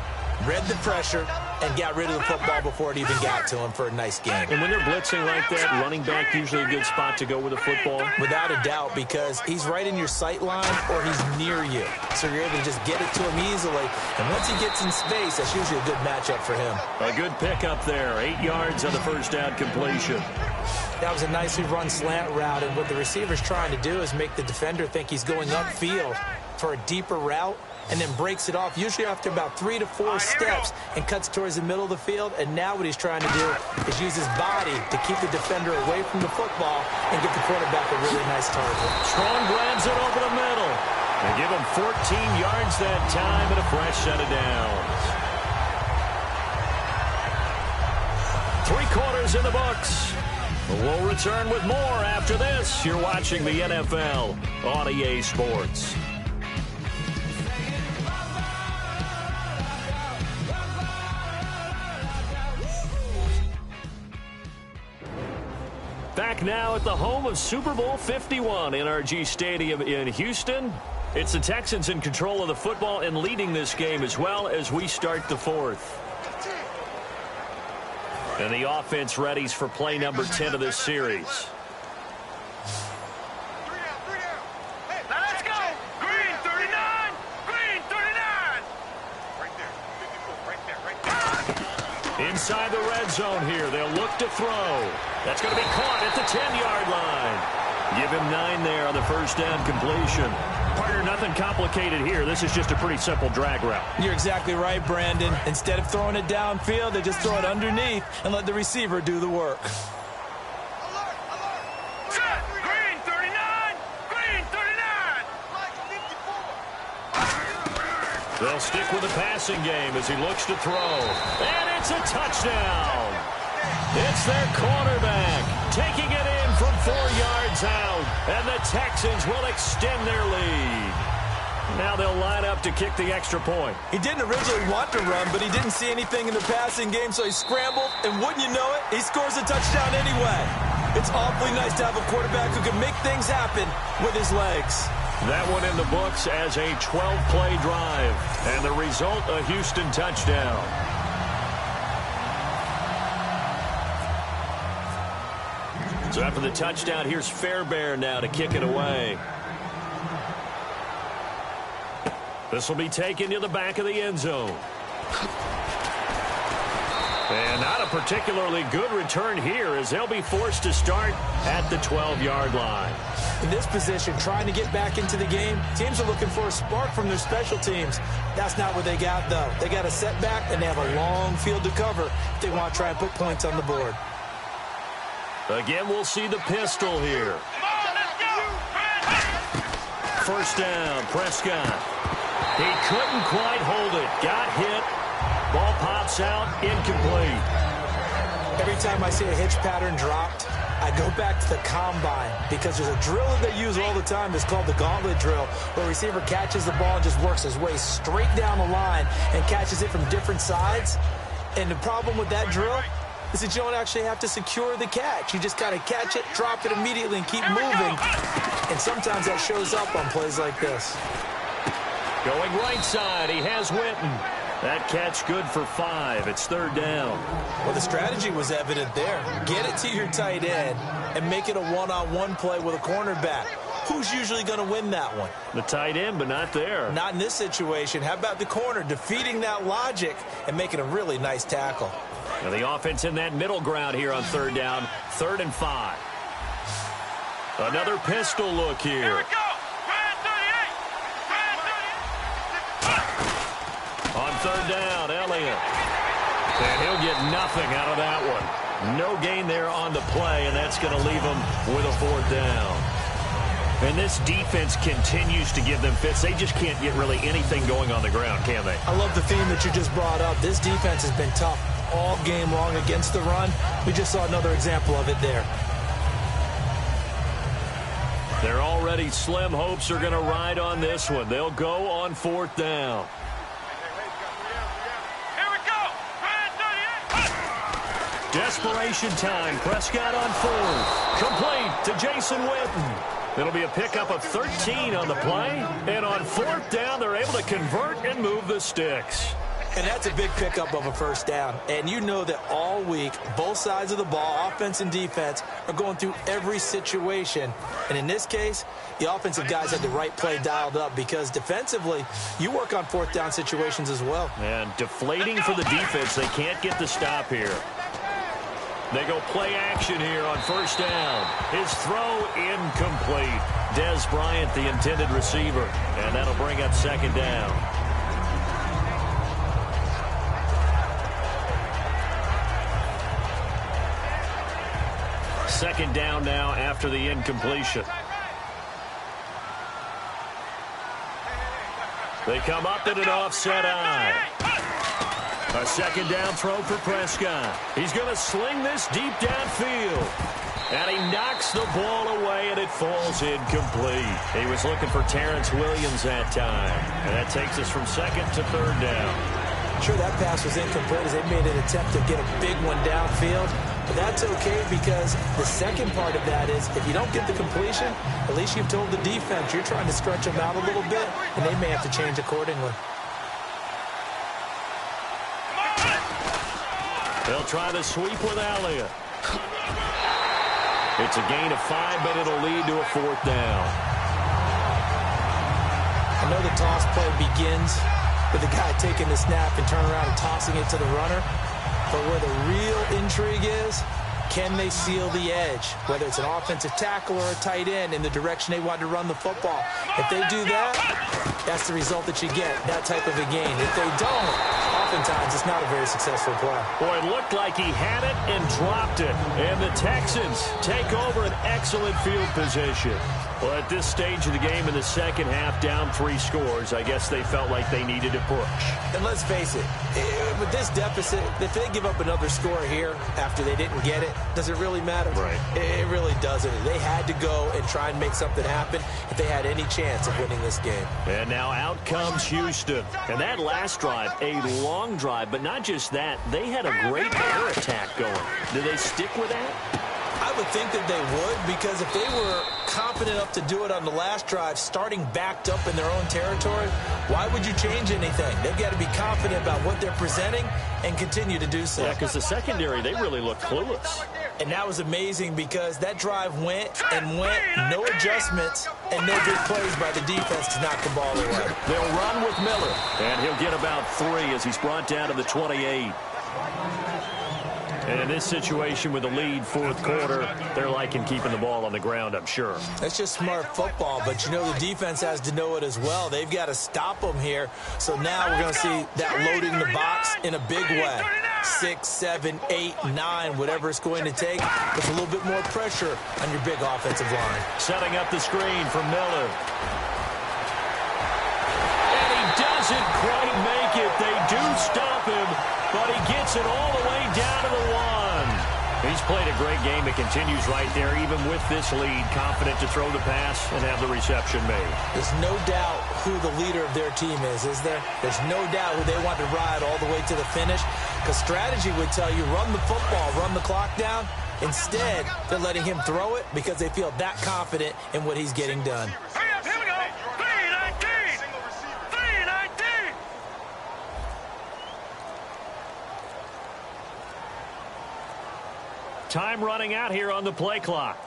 D: Read the pressure and got rid of the football before it even got to him for a nice game.
C: And when they're blitzing like that, running back usually a good spot to go with a football?
D: Without a doubt, because he's right in your sight line or he's near you. So you're able to just get it to him easily. And once he gets in space, that's usually a good matchup for him.
C: A good pickup there. 8 yards on the first down completion.
D: That was a nicely run slant route. And what the receiver's trying to do is make the defender think he's going upfield for a deeper route, and then breaks it off, usually after about 3 to 4 steps, and cuts towards the middle of the field. And now what he's trying to do is use his body to keep the defender away from the football and get the quarterback a really nice target.
C: Strong grabs it over the middle. They give him 14 yards that time and a fresh set of downs. 3 quarters in the books. We'll return with more after this. You're watching the NFL on EA Sports. Back now at the home of Super Bowl 51, NRG Stadium in Houston. It's the Texans in control of the football and leading this game as well as we start the 4th. And the offense readies for play number 10 of this series.
E: Now let's go. Green 39. Green 39. Right there. 54. Right there.
C: Inside the red zone here. They'll look to throw. That's going to be caught at the 10-yard line. Give him 9 there on the first down completion. Partner, nothing complicated here. This is just a pretty simple drag route.
D: You're exactly right, Brandon. Instead of throwing it downfield, they just throw it underneath and let the receiver do the work.
E: Set. Green 39. Green 39.
C: They'll stick with the passing game as he looks to throw. And it's a touchdown. It's their cornerback taking it in from 4 yards out. And the Texans will extend their lead. Now they'll line up to kick the extra point.
D: He didn't originally want to run, but he didn't see anything in the passing game, so he scrambled. And wouldn't you know it, he scores a touchdown anyway. It's awfully nice to have a quarterback who can make things happen with his legs.
C: That one in the books as a 12-play drive. And the result, a Houston touchdown. So after the touchdown, here's Fairbairn now to kick it away. This will be taken to the back of the end zone. And not a particularly good return here as they'll be forced to start at the 12-yard line.
D: In this position, trying to get back into the game, teams are looking for a spark from their special teams. That's not what they got, though. They got a setback, and they have a long field to cover if they want to try and put points on the board.
C: Again, we'll see the pistol here. First down, Prescott. He couldn't quite hold it. Got hit. Ball pops out, incomplete.
D: Every time I see a hitch pattern dropped, I go back to the combine because there's a drill that they use all the time. It's called the gauntlet drill, where a receiver catches the ball and just works his way straight down the line and catches it from different sides. And the problem with that drill is that you don't actually have to secure the catch. You just got to catch it, drop it immediately, and keep moving. And sometimes that shows up on plays like this.
C: Going right side, he has Winton. That catch good for 5. It's third down.
D: Well, the strategy was evident there. Get it to your tight end and make it a one-on-one play with a cornerback. Who's usually going to win that one?
C: The tight end, but not there.
D: Not in this situation. How about the corner defeating that logic and making a really nice tackle?
C: And the offense in that middle ground here on third down, 3rd and 5. Another pistol look here.
E: Here we go.
C: On third down, Elliott. And he'll get nothing out of that one. No gain there on the play, and that's going to leave him with a 4th down. And this defense continues to give them fits. They just can't get really anything going on the ground, can they?
D: I love the theme that you just brought up. This defense has been tough all game long against the run. We just saw another example of it there.
C: Their already slim hopes are going to ride on this one. They'll go on 4th down. Desperation time. Prescott on 4th. Complete to Jason Witten. It'll be a pickup of 13 on the play. And on 4th down, they're able to convert and move the sticks.
D: And that's a big pickup of a first down. And you know that all week, both sides of the ball, offense and defense, are going through every situation. And in this case, the offensive guys had the right play dialed up because defensively, you work on 4th down situations as well.
C: And deflating for the defense. They can't get the stop here. They go play action here on first down. His throw incomplete. Dez Bryant, the intended receiver. And that'll bring up 2nd down. Second down now after the incompletion. They come up in an offset eye. A 2nd down throw for Prescott. He's going to sling this deep downfield. And he knocks the ball away, and it falls incomplete. He was looking for Terrence Williams that time. And that takes us from 2nd to 3rd down.
D: Sure, that pass was incomplete as they made an attempt to get a big one downfield. But that's okay because the second part of that is if you don't get the completion, at least you've told the defense you're trying to stretch them out a little bit, and they may have to change accordingly.
C: They'll try the sweep with Elliott. It's a gain of 5, but it'll lead to a 4th down.
D: I know the toss play begins with the guy taking the snap and turning around and tossing it to the runner. But where the real intrigue is Can they seal the edge, whether it's an offensive tackle or a tight end, in the direction they want to run the football? If they do that, that's the result that you get, that type of a gain. If they don't, oftentimes it's not a very successful play.
C: Boy, it looked like he had it and dropped it. And the Texans take over an excellent field position. Well, at this stage of the game in the second half, down 3 scores, I guess they felt like they needed to push.
D: And let's face it, with this deficit, if they give up another score here after they didn't get it, does it really matter?
C: Right.
D: It really doesn't. They had to go and try and make something happen if they had any chance of winning this game.
C: And now out comes Houston. And that last drive, a long drive, but not just that, they had a great air attack going. Do they stick with that?
D: I would think that they would, because if they were confident enough to do it on the last drive, starting backed up in their own territory, why would you change anything? They've got to be confident about what they're presenting and continue to do so.
C: Yeah, because the secondary, they really looked clueless.
D: And that was amazing because that drive went and went, no adjustments, and no big plays by the defense to knock the ball away.
C: They'll run with Miller, and he'll get about 3 as he's brought down to the 28. And in this situation with the lead, fourth quarter, they're liking keeping the ball on the ground, I'm sure.
D: That's just smart football, but you know the defense has to know it as well. They've got to stop them here. So now we're going to see that loading the box in a big way. 6, 7, 8, 9, whatever it's going to take. With a little bit more pressure on your big offensive line.
C: Setting up the screen for Miller. And he doesn't quite make it. They do stop him, but he gets it all the way down to the 1. He's played a great game. It continues right there, even with this lead, confident to throw the pass and have the reception made.
D: There's no doubt who the leader of their team is there? There's no doubt who they want to ride all the way to the finish, because strategy would tell you run the football, run the clock down. Instead, they're letting him throw it because they feel that confident in what he's getting done.
E: Here we go. 3-19. 3-19.
C: Time running out here on the play clock.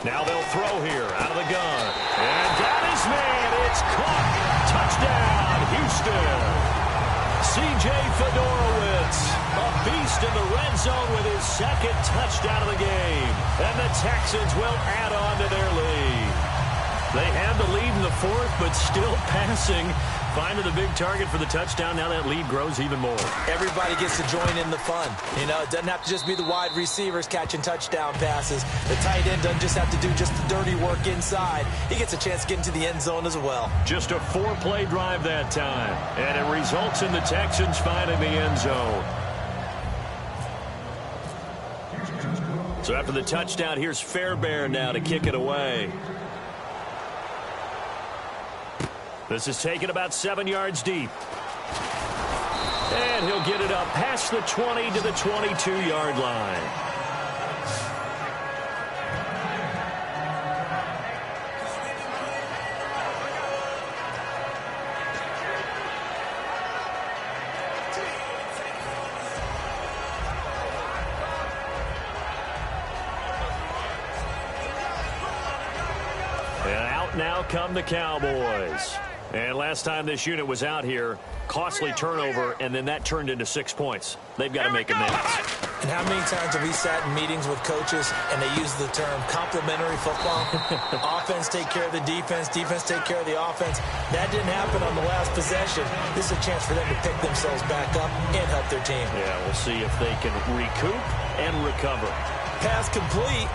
C: Now they'll throw here out of the gun. And that is man. It's caught. Touchdown, Houston. C.J. Fedorowicz, a beast in the red zone with his second touchdown of the game. And the Texans will add on to their lead. They have the lead in the fourth, but still passing. Finding the big target for the touchdown. Now that lead grows even more.
D: Everybody gets to join in the fun. You know, it doesn't have to just be the wide receivers catching touchdown passes. The tight end doesn't just have to do just the dirty work inside. He gets a chance to get into the end zone as well.
C: Just a 4-play drive that time. And it results in the Texans finding the end zone. So after the touchdown, here's Fairbairn now to kick it away. This is taken about 7 yards deep. And he'll get it up past the 20 to the 22-yard line. And out now come the Cowboys. And last time this unit was out here, costly turnover, and then that turned into 6 points. They've got to make amends.
D: And how many times have we sat in meetings with coaches and they use the term complementary football? Offense take care of the defense, defense take care of the offense. That didn't happen on the last possession. This is a chance for them to pick themselves back up and help their team.
C: Yeah, we'll see if they can recoup and recover.
D: Pass complete,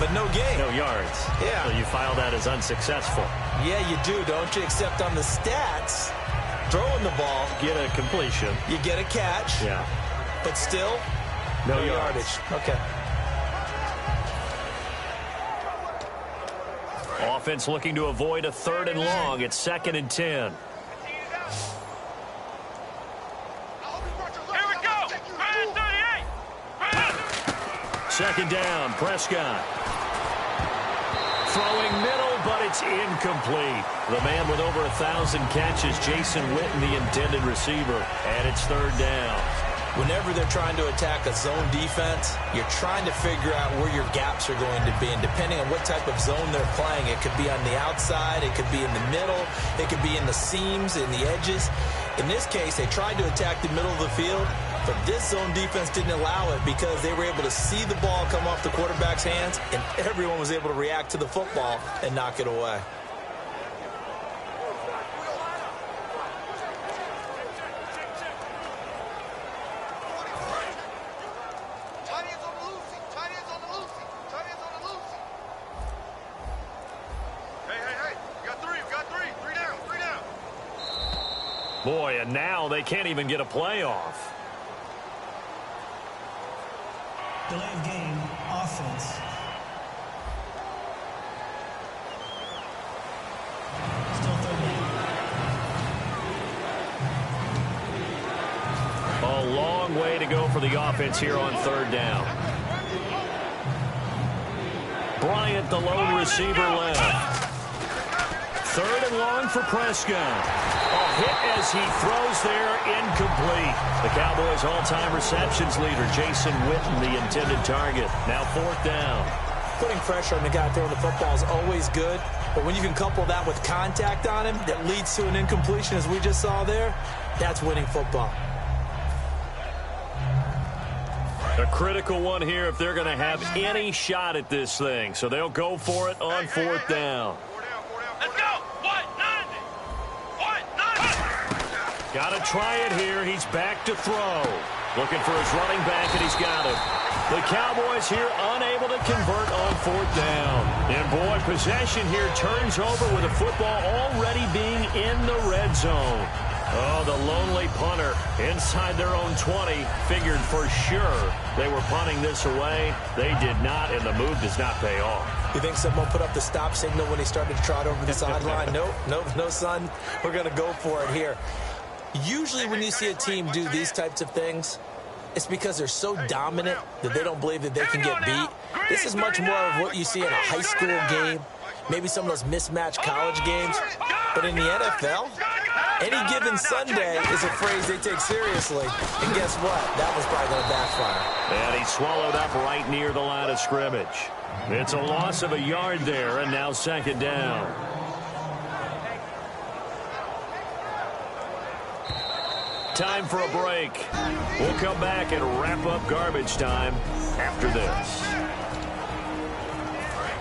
D: but no gain.
C: No yards.
D: Yeah.
C: So you file that as unsuccessful.
D: Yeah, you do, don't you? Except on the stats, throwing the ball,
C: Get a completion.
D: you get a catch,
C: Yeah.
D: but still
C: No
D: no
C: yards.
D: yardage. Okay.
C: Offense looking to avoid a 3rd and long. It's 2nd and 10.
E: Here we go. 38.
C: 2nd down, Prescott. Throwing middle, but it's incomplete. The man with over 1,000 catches, Jason Witten, the intended receiver. And it's 3rd down.
D: Whenever they're trying to attack a zone defense, you're trying to figure out where your gaps are going to be. And depending on what type of zone they're playing, it could be on the outside, it could be in the middle, it could be in the seams, in the edges. In this case, they tried to attack the middle of the field. But this zone defense didn't allow it because they were able to see the ball come off the quarterback's hands, and everyone was able to react to the football and knock it away.
C: Boy, and now they can't even get a playoff.
F: Delay of game, offense. Still third down.
C: A long way to go for the offense here on third down. Bryant, the lone receiver, left. Third and long for Prescott. A hit as he throws there, incomplete. The Cowboys' all-time receptions leader, Jason Witten, the intended target. Now fourth down.
D: Putting pressure on the guy throwing the football is always good, but when you can couple that with contact on him that leads to an incompletion, as we just saw there, that's winning football.
C: A critical one here if they're going to have any shot at this thing. So they'll go for it on fourth down.
E: Let's go!
C: Got to try it here. He's back to throw. Looking for his running back, and he's got him. The Cowboys here unable to convert on fourth down. And, boy, possession here turns over with the football already being in the red zone. Oh, the lonely punter inside their own 20 figured for sure they were punting this away. They did not, and the move does not pay off.
D: You think someone put up the stop signal when he started to trot over the sideline? Nope, no, son. We're going to go for it here. Usually when you see a team do these types of things, it's because they're so dominant that they don't believe that they can get beat. This is much more of what you see in a high school game, maybe some of those mismatched college games. But in the NFL, any given Sunday is a phrase they take seriously. And guess what? That was probably going to backfire.
C: And he's swallowed up right near the line of scrimmage. It's a loss of a yard there, and now second down. Time for a break. We'll come back and wrap up garbage time after this.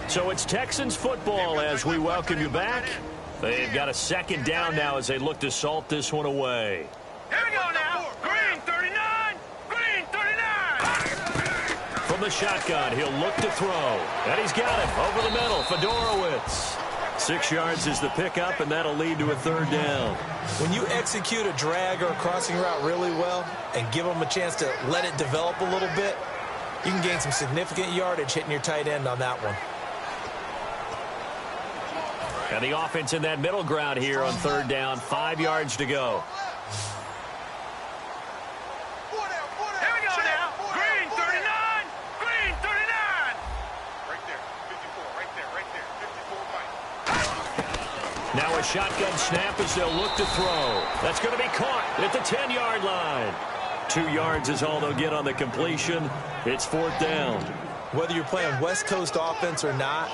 C: So it's Texans football as we welcome you back. They've got a second down now as they look to salt this one away.
E: Here we go now. Green 39. Green 39.
C: From the shotgun, he'll look to throw. And he's got it over the middle. Fedorowicz. 6 yards is the pickup, and that'll lead to a third down.
D: When you execute a drag or a crossing route really well and give them a chance to let it develop a little bit, you can gain some significant yardage hitting your tight end on that one.
C: And the offense in that middle ground here on third down, 5 yards to go.
E: Here we go now. Green 39. Green 39. Right there. 54. Right there. 54 right.
C: Now a shotgun snap as they'll look to throw. That's going to be caught at the 10-yard line. 2 yards is all they'll get on the completion. It's fourth down.
D: Whether you're playing West Coast offense or not,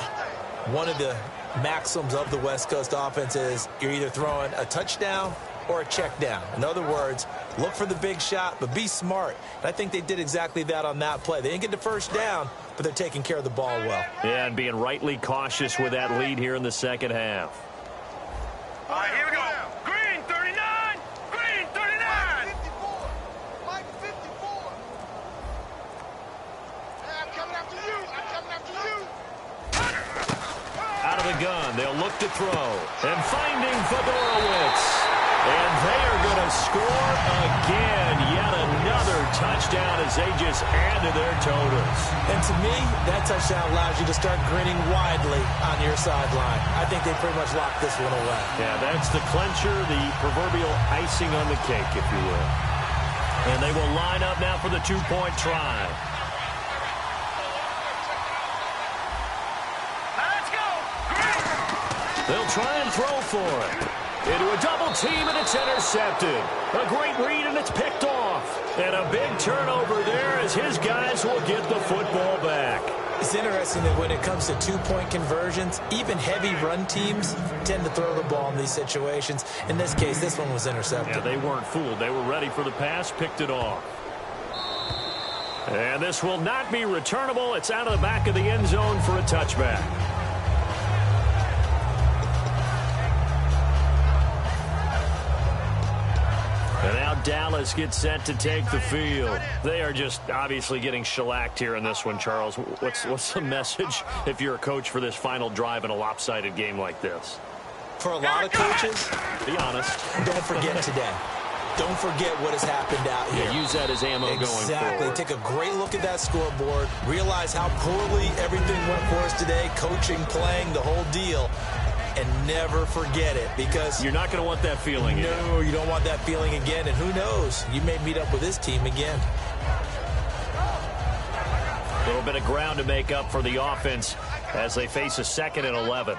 D: one of the maxims of the West Coast offense is you're either throwing a touchdown or a check down. In other words, look for the big shot, but be smart. And I think they did exactly that on that play. They didn't get the first down, but they're taking care of the ball well.
C: Yeah, and being rightly cautious with that lead here in the second half.
E: All right, here we go. Green 39. Green 39. 54. Mike 54. I'm coming after you. I'm coming after you.
C: Out of the gun, they'll look to throw. And finding Fedorowicz. And they are going to score again. Yet another touchdown as they just add to their totals.
D: And to me, that touchdown allows you to start grinning widely on your sideline. I think they pretty much locked this one away.
C: Yeah, that's the clincher, the proverbial icing on the cake, if you will. And they will line up now for the two-point try. They'll try and throw for it. Into a double team, and it's intercepted. A great read, and it's picked off. And a big turnover there as his guys will get the football back.
D: It's interesting that when it comes to two-point conversions, even heavy run teams tend to throw the ball in these situations. In this case, this one was intercepted.
C: Yeah, they weren't fooled. They were ready for the pass, picked it off. And this will not be returnable. It's out of the back of the end zone for a touchback. And now Dallas gets set to take the field. They are just obviously getting shellacked here in this one, Charles. What's the message if you're a coach for this final drive in a lopsided game like this?
D: For a lot of coaches,
C: be honest.
D: Don't forget today. Don't forget what has happened out here.
C: Yeah, use that as ammo going forward.
D: Exactly. Take a great look at that scoreboard. Realize how poorly everything went for us today. Coaching, playing, the whole deal. And never forget it, because
C: you're not going to want that feeling again.
D: No, you don't want that feeling again. And who knows? You may meet up with this team again.
C: A little bit of ground to make up for the offense as they face a 2nd and 11.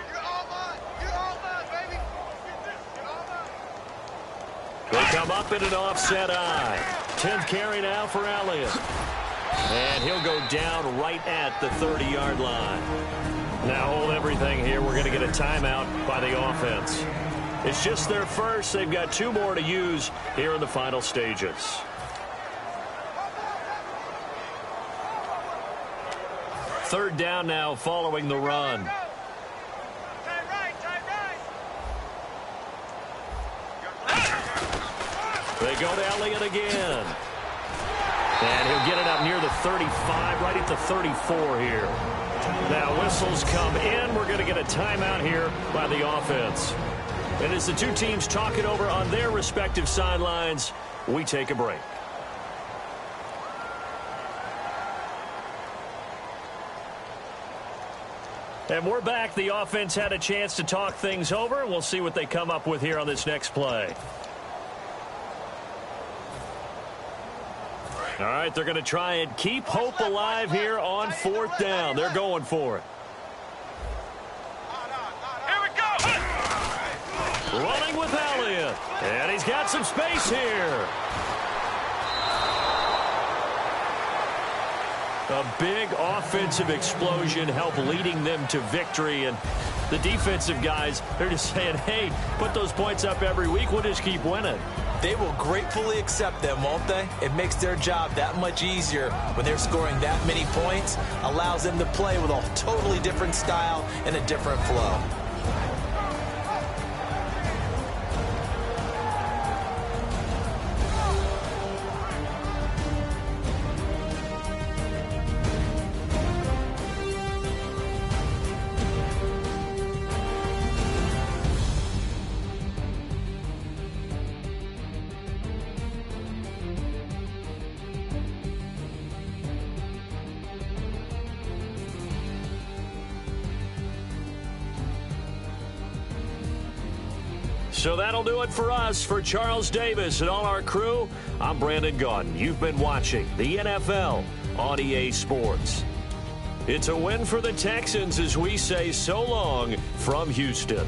C: They come up in an offset eye. 10th carry now for Elliott. And he'll go down right at the 30-yard line. Now hold everything here. We're going to get a timeout by the offense. It's just their first. They've got 2 more to use here in the final stages. Third down now following the run. They go to Elliott again. And he'll get it up near the 35, right at the 34 here. Now whistles come in. We're going to get a timeout here by the offense. And as the two teams talk it over on their respective sidelines, we take a break. And we're back. The offense had a chance to talk things over. We'll see what they come up with here on this next play. All right, they're going to try and keep hope alive here on 4th down. They're going for it.
E: Here we go.
C: Running with Elliott. And he's got some space here. A big offensive explosion helped leading them to victory. And the defensive guys, they're just saying, hey, put those points up every week. We'll just keep winning.
D: They will gratefully accept them, won't they? It makes their job that much easier when they're scoring that many points. Allows them to play with a totally different style and a different flow.
C: So that'll do it for us. For Charles Davis and all our crew, I'm Brandon Gaudin. You've been watching the NFL on EA Sports. It's a win for the Texans as we say so long from Houston.